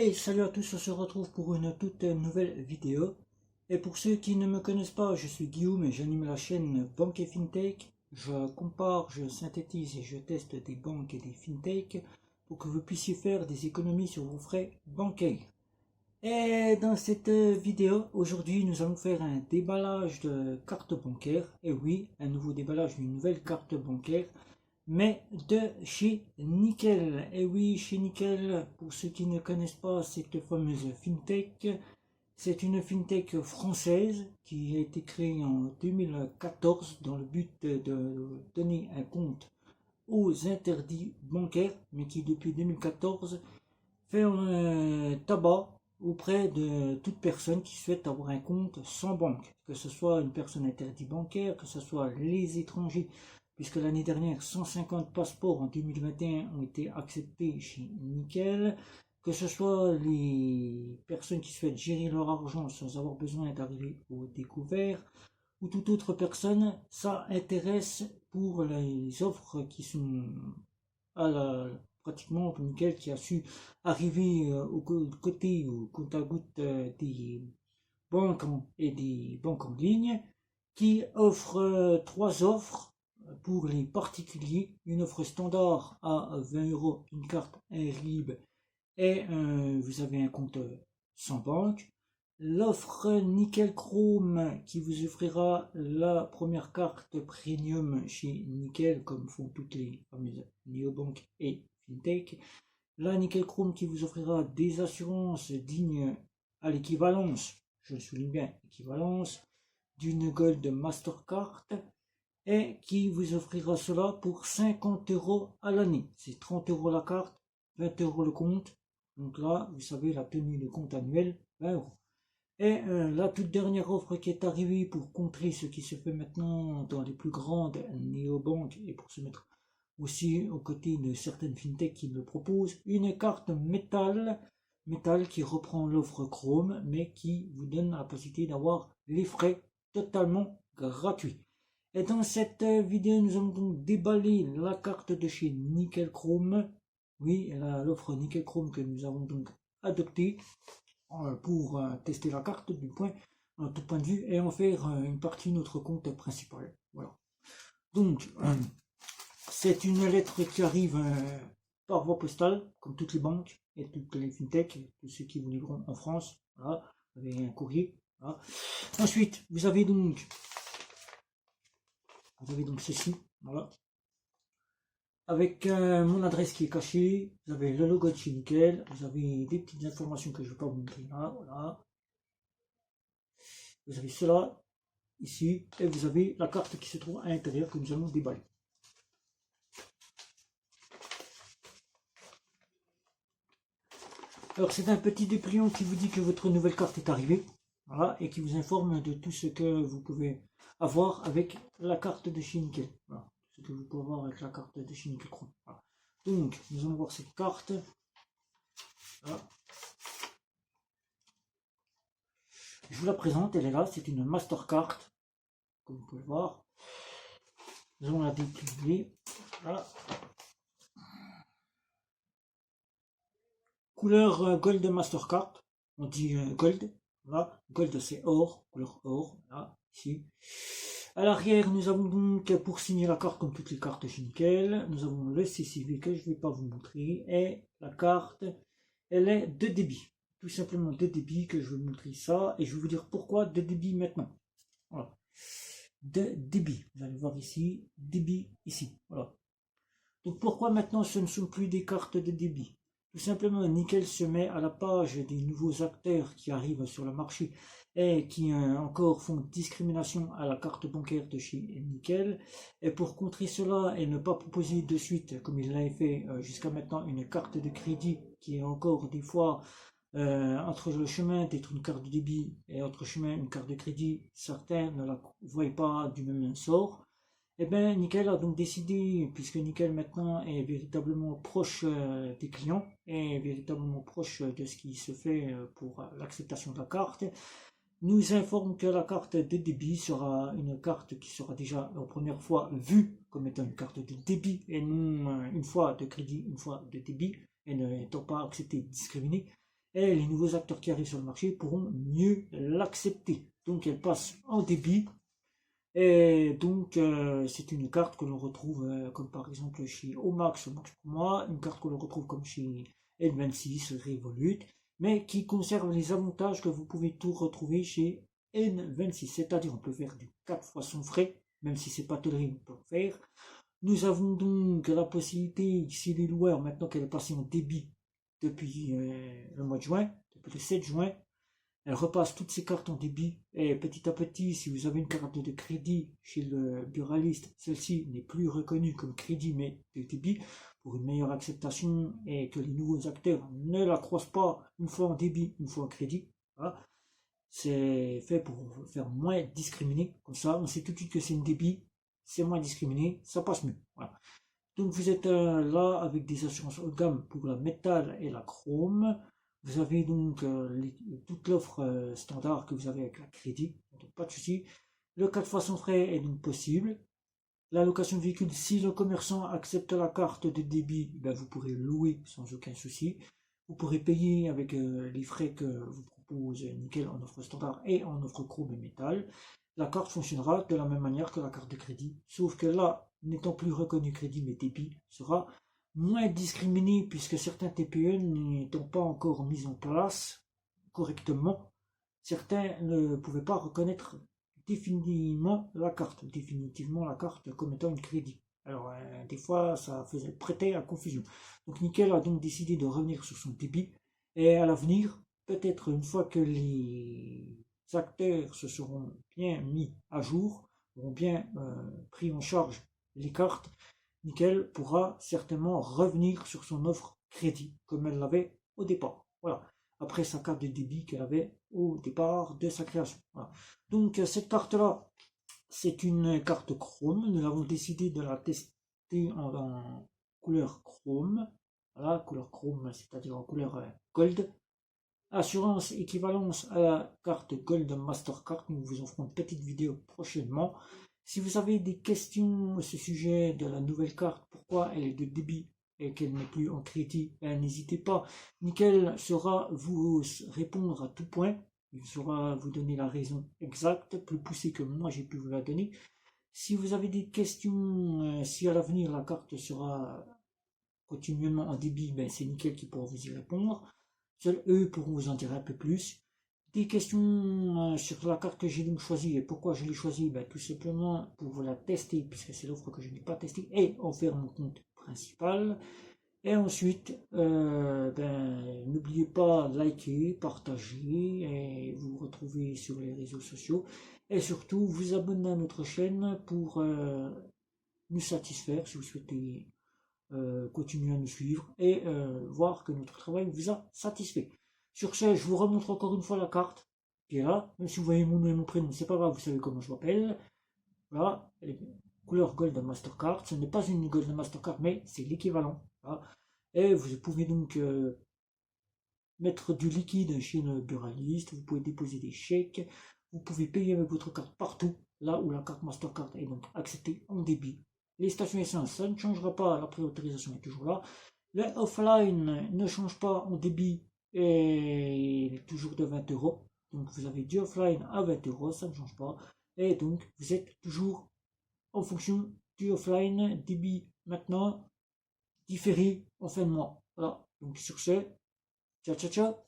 Hey, salut à tous, on se retrouve pour une toute nouvelle vidéo. Et pour ceux qui ne me connaissent pas, je suis Guillaume et j'anime la chaîne Banque et FinTech. Je compare, je synthétise et je teste des banques et des FinTech pour que vous puissiez faire des économies sur vos frais bancaires. Et dans cette vidéo, aujourd'hui, nous allons faire un déballage de carte bancaire. Et oui, un nouveau déballage d'une nouvelle carte bancaire, mais de chez Nickel. Et oui, chez Nickel, pour ceux qui ne connaissent pas cette fameuse FinTech, c'est une FinTech française qui a été créée en 2014 dans le but de donner un compte aux interdits bancaires, mais qui depuis 2014 fait un tabac auprès de toute personne qui souhaite avoir un compte sans banque, que ce soit une personne interdite bancaire, que ce soit les étrangers, puisque l'année dernière 150 passeports en 2021 ont été acceptés chez Nickel, que ce soit les personnes qui souhaitent gérer leur argent sans avoir besoin d'arriver au découvert, ou toute autre personne, ça intéresse pour les offres qui sont à la pratiquement Nickel qui a su arriver aux côtés, au compte à goutte des banques et des banques en ligne, qui offre trois offres pour les particuliers, une offre standard à 20 €, une carte RIB et vous avez un compte sans banque. L'offre Nickel Chrome qui vous offrira la première carte premium chez Nickel, comme font toutes les fameuses néobanques et FinTech. La Nickel Chrome qui vous offrira des assurances dignes à l'équivalence, je le souligne bien, équivalence d'une Gold Mastercard, et qui vous offrira cela pour 50 € à l'année. C'est 30 € la carte, 20 € le compte. Donc là, vous savez, la tenue de compte annuel, 20 €. Et la toute dernière offre qui est arrivée pour contrer ce qui se fait maintenant dans les plus grandes néobanques et pour se mettre aussi aux côtés de certaines fintech qui le proposent, une carte métal qui reprend l'offre Chrome mais qui vous donne la possibilité d'avoir les frais totalement gratuits. Et dans cette vidéo, nous allons donc déballer la carte de chez Nickel Chrome. Oui, l'offre Nickel Chrome que nous avons donc adoptée pour tester la carte du tout point de vue et en faire une partie de notre compte principal. Voilà. Donc, c'est une lettre qui arrive par voie postale, comme toutes les banques et toutes les fintech, tous ceux qui vous livrent en France. Voilà, vous avez un courrier. Voilà. Ensuite, vous avez donc ceci. Voilà. Avec mon adresse qui est cachée, vous avez le logo de chez Nickel, vous avez des petites informations que je ne vais pas vous montrer là, voilà. Vous avez cela ici, et vous avez la carte qui se trouve à l'intérieur que nous allons déballer. Alors c'est un petit dépliant qui vous dit que votre nouvelle carte est arrivée, voilà, et qui vous informe de tout ce que vous pouvez avoir avec la carte de chez Nickel. Voilà, ce que vous pouvez avoir avec la carte de chez Nickel Chrome. Voilà. Donc nous allons voir cette carte. Voilà. Je vous la présente, elle est là, c'est une Mastercard, comme vous pouvez le voir. Nous allons la déplier. Voilà. Couleur Gold Mastercard, on dit Gold, voilà, Gold c'est or, couleur or, voilà, ici. À l'arrière, nous avons donc, pour signer la carte comme toutes les cartes chez Nickel, nous avons le CCV que je ne vais pas vous montrer, et la carte, elle est de débit, tout simplement de débit, que je vais vous montrer ça, et je vais vous dire pourquoi de débit maintenant. Voilà, de débit, vous allez voir ici, débit ici, voilà. Donc pourquoi maintenant ce ne sont plus des cartes de débit? Tout simplement, Nickel se met à la page des nouveaux acteurs qui arrivent sur le marché et qui encore font discrimination à la carte bancaire de chez Nickel. Et pour contrer cela et ne pas proposer de suite, comme il l'avait fait jusqu'à maintenant, une carte de crédit qui est encore des fois entre le chemin d'être une carte de débit et entre chemin une carte de crédit, certains ne la voient pas du même sort. Eh bien, Nickel a donc décidé, puisque Nickel maintenant est véritablement proche des clients, et véritablement proche de ce qui se fait pour l'acceptation de la carte, nous informe que la carte de débit sera une carte qui sera déjà la première fois vue comme étant une carte de débit et non une fois de crédit, une fois de débit, et n'étant pas acceptée, discriminée. et les nouveaux acteurs qui arrivent sur le marché pourront mieux l'accepter. Donc elle passe en débit, et donc c'est une carte que l'on retrouve comme par exemple chez Omax pour moi, une carte que l'on retrouve comme chez N26, Revolut, mais qui conserve les avantages que vous pouvez tout retrouver chez N26, c'est-à-dire on peut faire du 4 fois son frais, même si c'est pas toléré, on peut le faire. Nous avons donc la possibilité, ici les loueurs, maintenant qu'elle est passée en débit depuis le mois de juin, depuis le 7 juin, elle repasse toutes ses cartes en débit et petit à petit, si vous avez une carte de crédit chez le buraliste, celle-ci n'est plus reconnue comme crédit mais de débit pour une meilleure acceptation et que les nouveaux acteurs ne la croisent pas une fois en débit, une fois en crédit. Voilà. C'est fait pour faire moins discriminer, comme ça on sait tout de suite que c'est une débit, c'est moins discriminé, ça passe mieux. Voilà. Donc vous êtes là avec des assurances haut de gamme pour la métal et la chrome. Vous avez donc toute l'offre standard que vous avez avec la crédit, donc pas de souci. Le 4 fois sans frais est donc possible. La location de véhicule, si le commerçant accepte la carte de débit, ben vous pourrez louer sans aucun souci. Vous pourrez payer avec les frais que vous propose Nickel en offre standard et en offre chrome et métal. La carte fonctionnera de la même manière que la carte de crédit, sauf que là, n'étant plus reconnu crédit mais débit, sera moins discriminé puisque certains TPE n'étant pas encore mis en place correctement, certains ne pouvaient pas reconnaître définitivement la carte comme étant une crédit. Alors des fois ça faisait prêter à confusion. Donc Nickel a donc décidé de revenir sur son débit et à l'avenir, peut-être une fois que les acteurs se seront bien mis à jour, auront bien pris en charge les cartes, Nickel pourra certainement revenir sur son offre crédit comme elle l'avait au départ. Voilà. Après sa carte de débit qu'elle avait au départ de sa création. Voilà. Donc cette carte-là, c'est une carte chrome. Nous avons décidé de la tester en couleur chrome. Voilà, couleur chrome, c'est-à-dire en couleur gold. Assurance équivalence à la carte Gold Mastercard. Nous vous en ferons une petite vidéo prochainement. Si vous avez des questions à ce sujet de la nouvelle carte, pourquoi elle est de débit et qu'elle n'est plus en crédit, n'hésitez pas. Nickel saura vous répondre à tout point. Il saura vous donner la raison exacte, plus poussée que moi j'ai pu vous la donner. Si vous avez des questions, si à l'avenir la carte sera continuellement en débit, ben c'est Nickel qui pourra vous y répondre. Seuls eux pourront vous en dire un peu plus. Des questions sur la carte que j'ai donc choisie et pourquoi je l'ai choisie, ben, tout simplement pour vous la tester, puisque c'est l'offre que je n'ai pas testée, et en faire mon compte principal. Et ensuite, n'oubliez pas de liker, partager, et vous retrouver sur les réseaux sociaux. Et surtout, vous abonner à notre chaîne pour nous satisfaire si vous souhaitez continuer à nous suivre et voir que notre travail vous a satisfait. Sur ce, je vous remontre encore une fois la carte qui est là. Même si vous voyez mon nom et mon prénom, c'est pas grave, vous savez comment je m'appelle. Voilà, couleur Gold Mastercard. Ce n'est pas une Gold Mastercard, mais c'est l'équivalent. Voilà. Et vous pouvez donc mettre du liquide chez le buraliste. Vous pouvez déposer des chèques. Vous pouvez payer avec votre carte partout, là où la carte Mastercard est donc acceptée en débit. Les stations essence, ça ne changera pas, la préautorisation est toujours là. Le offline ne change pas en débit et il est toujours de 20 euros. Donc vous avez du offline à 20 euros, ça ne change pas. Et donc vous êtes toujours en fonction du offline, débit maintenant, différé en fin de mois. Voilà, donc sur ce, ciao ciao ciao.